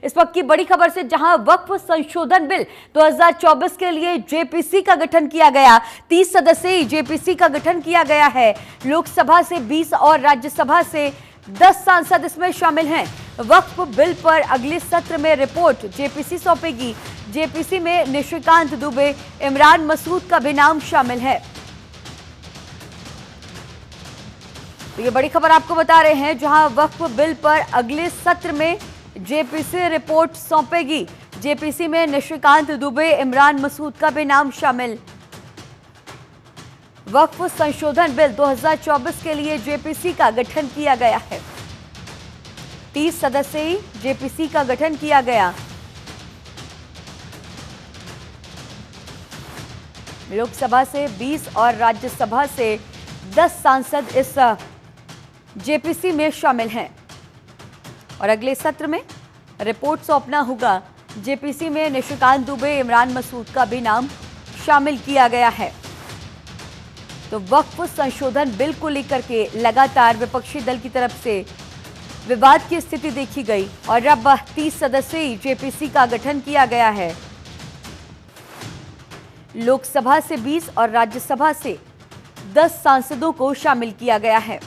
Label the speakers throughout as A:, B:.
A: इस वक्त की बड़ी खबर से, जहां वक्फ संशोधन बिल 2024 के लिए जेपीसी का गठन किया गया। 30 सदस्यीय जेपीसी का गठन किया गया है। लोकसभा से 20 और राज्यसभा से 10 सांसद इसमें शामिल हैं। वक्फ बिल पर अगले सत्र में रिपोर्ट जेपीसी सौंपेगी। जेपीसी में निशिकांत दुबे, इमरान मसूद का भी नाम शामिल है। तो ये बड़ी खबर आपको बता रहे हैं, जहां वक्फ बिल पर अगले सत्र में जेपीसी रिपोर्ट सौंपेगी। जेपीसी में निशिकांत दुबे, इमरान मसूद का भी नाम शामिल। वक्फ संशोधन बिल 2024 के लिए जेपीसी का गठन किया गया है। 30 सदस्यीय जेपीसी का गठन किया गया। लोकसभा से 20 और राज्यसभा से 10 सांसद इस जेपीसी में शामिल हैं और अगले सत्र में रिपोर्ट सौंपना होगा। जेपीसी में निशिकांत दुबे, इमरान मसूद का भी नाम शामिल किया गया है। तो वक्फ संशोधन बिल को लेकर के लगातार विपक्षी दल की तरफ से विवाद की स्थिति देखी गई और अब 30 सदस्यीय जेपीसी का गठन किया गया है। लोकसभा से 20 और राज्यसभा से 10 सांसदों को शामिल किया गया है।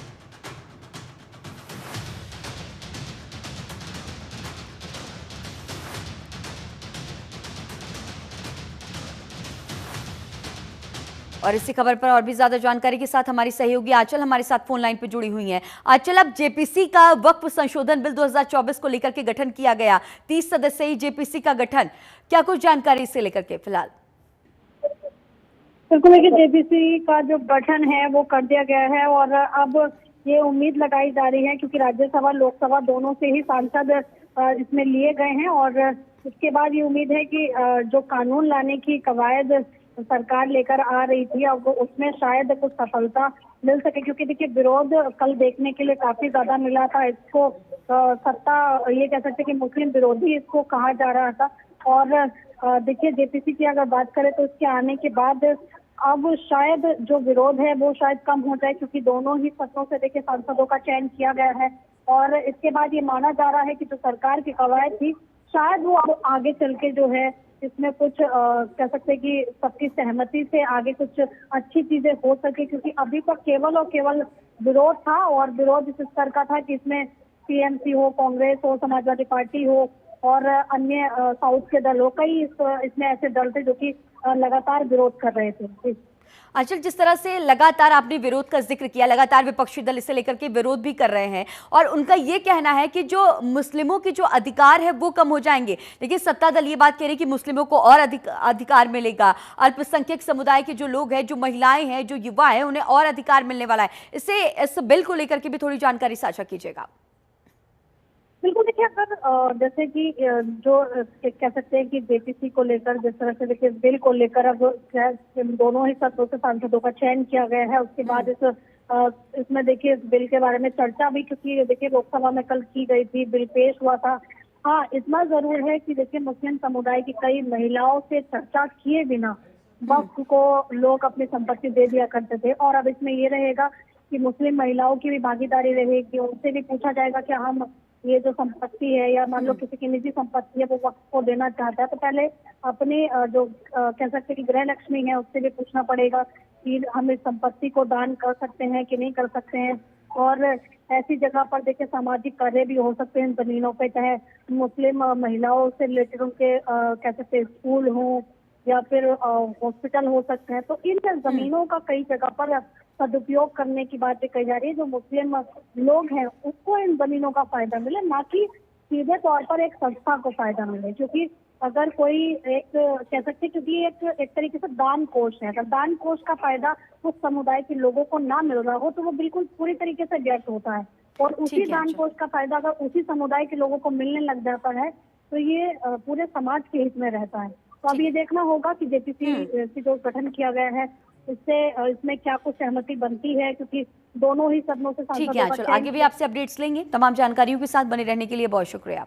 A: और इसी खबर पर और भी ज्यादा जानकारी के साथ हमारी सहयोगी आंचल हमारे साथ फोन लाइन पर जुड़ी हुई हैं। आंचल, अब जेपीसी का वक्फ संशोधन बिल 2024 को लेकर के गठन किया गया, 30 सदस्यीय जेपीसी का गठन, क्या कुछ जानकारी इसे लेकर के फिलहाल?
B: बिल्कुल, देखिए जेपीसी का जो गठन है वो कर दिया गया है और अब ये उम्मीद लगाई जा रही है, क्योंकि राज्यसभा लोकसभा दोनों से ही सांसद इसमें लिए गए हैं और इसके बाद ये उम्मीद है कि जो कानून लाने की कवायद सरकार लेकर आ रही थी, अब उसमें शायद कुछ सफलता मिल सके, क्योंकि देखिए विरोध कल देखने के लिए काफी ज्यादा मिला था। इसको सत्ता ये कह सकते कि मुस्लिम विरोधी इसको कहा जा रहा था। और देखिए जेपीसी की अगर बात करें तो इसके आने के बाद अब शायद जो विरोध है वो शायद कम हो जाए, क्योंकि दोनों ही सत्रों से देखिए सांसदों का चयन किया गया है और इसके बाद ये माना जा रहा है कि जो सरकार की कवायद थी शायद वो अब आगे चल के जो है इसमें कुछ कह सकते हैं कि सबकी सहमति से आगे कुछ अच्छी चीजें हो सके, क्योंकि अभी तक केवल और केवल विरोध था और विरोध इस स्तर का था कि इसमें टीएमसी हो, कांग्रेस हो, समाजवादी पार्टी हो और अन्य साउथ के दल हो, कई इसमें ऐसे दल थे जो कि लगातार विरोध कर रहे थे।
A: आंचल, जिस तरह से लगातार आपने विरोध का जिक्र किया, लगातार विपक्षी दल इसे लेकर के विरोध भी कर रहे हैं और उनका ये कहना है कि जो मुस्लिमों के जो अधिकार है वो कम हो जाएंगे, लेकिन सत्ता दल ये बात कह रही है कि मुस्लिमों को और अधिकार मिलेगा। अल्पसंख्यक समुदाय के जो लोग हैं, जो महिलाएं हैं, जो युवा हैं, उन्हें और अधिकार मिलने वाला है। इस बिल को लेकर के भी थोड़ी जानकारी साझा कीजिएगा।
B: बिल्कुल, देखिए अगर जैसे कि जो कह सकते हैं कि जेपीसी को लेकर जिस तरह से देखिए बिल को लेकर अब दोनों ही सत्रों से सांसदों का चयन किया गया है, उसके बाद इसमें देखिए इस बिल के बारे में चर्चा भी, क्योंकि देखिए लोकसभा में कल की गई थी, बिल पेश हुआ था। हाँ, इतना जरूर है कि देखिए मुस्लिम समुदाय की कई महिलाओं से चर्चा किए बिना वक्फ को लोग अपनी संपत्ति दे दिया करते थे और अब इसमें ये रहेगा कि मुस्लिम महिलाओं की भी भागीदारी रहेगी, उनसे भी पूछा जाएगा कि हम ये जो संपत्ति है या मान लो किसी की निजी संपत्ति है वो वक्फ को देना चाहता है, तो पहले अपने जो कह सकते हैं कि गृह लक्ष्मी है उससे भी पूछना पड़ेगा कि हम इस संपत्ति को दान कर सकते हैं कि नहीं कर सकते हैं। और ऐसी जगह पर देखिए सामाजिक कार्य भी हो सकते हैं जमीनों पे, चाहे मुस्लिम महिलाओं से रिलेटेड उनके कह सकते हैं स्कूल हो या फिर हॉस्पिटल हो सकते हैं। तो इन जमीनों का कई जगह पर सदुपयोग करने की बातें कही जा रही है। जो मुस्लिम लोग हैं उसको इन जमीनों का फायदा मिले, ना कि सीधे तौर पर एक संस्था को फायदा मिले, क्योंकि अगर कोई एक कह सकते हैं क्योंकि एक तरीके से दान कोष है, अगर दान कोष का फायदा उस समुदाय के लोगों को ना मिल रहा हो तो वो बिल्कुल पूरी तरीके से व्यर्थ होता है और उसी दान कोष का फायदा अगर उसी समुदाय के लोगों को मिलने लग जाता है तो ये पूरे समाज के हित में रहता है। तो अब ये देखना होगा कि जेपीसी की जो गठन किया गया है इसमें क्या कुछ सहमति बनती है, क्योंकि दोनों ही सदनों से
A: ठीक है, आगे भी आपसे अपडेट्स लेंगे। तमाम जानकारियों के साथ बने रहने के लिए बहुत शुक्रिया।